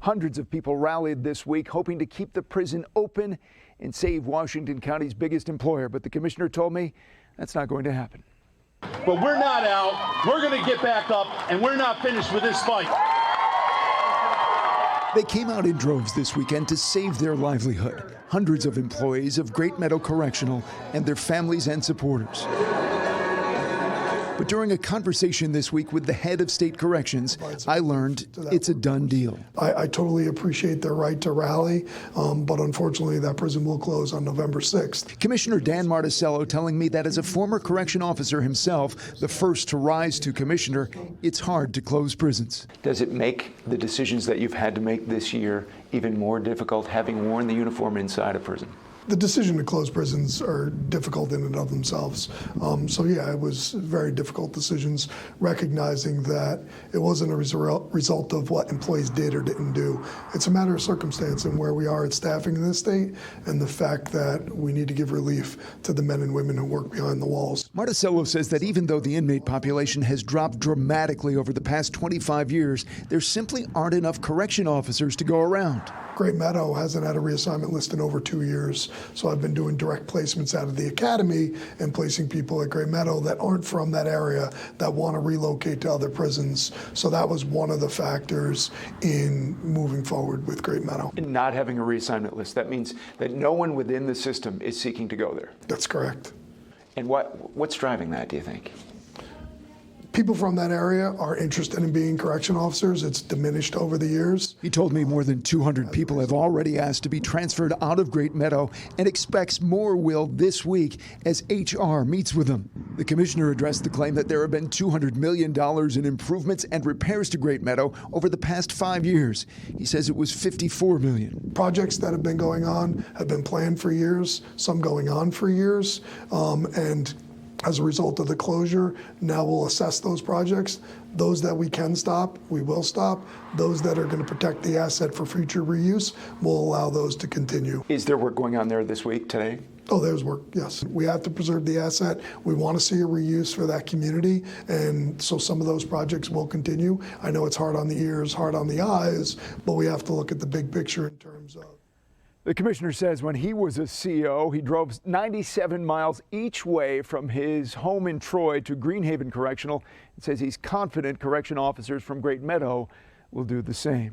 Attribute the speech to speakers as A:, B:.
A: Hundreds of people rallied this week hoping to keep the prison open and save Washington County's biggest employer. But the commissioner told me that's not going to happen.
B: But we're not out. We're going to get back up, and we're not finished with this fight.
A: They came out in droves this weekend to save their livelihood. Hundreds of employees of Great Meadow Correctional and their families and supporters. But during a conversation this week with the head of state corrections, I learned it's a done deal.
C: I totally appreciate their right to rally, but unfortunately that prison will close on November 6th.
A: Commissioner Dan Martuscello telling me that as a former correction officer himself, the first to rise to commissioner, it's hard to close prisons. Does it make the decisions that you've had to make this year even more difficult, having worn the uniform inside a prison?
C: The decision to close prisons are difficult in and of themselves. So yeah, it was very difficult decisions, recognizing that it wasn't a result of what employees did or didn't do. It's a matter of circumstance and where we are at staffing in this state and the fact that we need to give relief to the men and women who work behind the walls.
A: Martuscello says that even though the inmate population has dropped dramatically over the past 25 years, there simply aren't enough correction officers to go around.
C: Great Meadow hasn't had a reassignment list in over 2 years, so I've been doing direct placements out of the academy and placing people at Great Meadow that aren't from that area that want to relocate to other prisons. So that was one of the factors in moving forward with Great Meadow.
A: And not having a reassignment list, that means that no one within the system is seeking to go there.
C: That's correct.
A: And what's driving that, do you think?
C: People from that area are interested in being correction officers. It's diminished over the years.
A: He told me more than 200 people have already asked to be transferred out of Great Meadow and expects more will this week as HR meets with them. The commissioner addressed the claim that there have been $200 million in improvements and repairs to Great Meadow over the past 5 years. He says it was $54 million.
C: Projects that have been going on have been planned for years, some going on for years, and as a result of the closure, now we'll assess those projects. Those that we can stop, we will stop. Those that are going to protect the asset for future reuse, we'll allow those to continue.
A: Is there work going on there this week, today?
C: Oh, there's work, yes. We have to preserve the asset. We want to see a reuse for that community, and so some of those projects will continue. I know it's hard on the ears, hard on the eyes, but we have to look at the big picture in terms of.
A: The commissioner says when he was a CO, he drove 97 miles each way from his home in Troy to Greenhaven Correctional. It says he's confident correction officers from Great Meadow will do the same.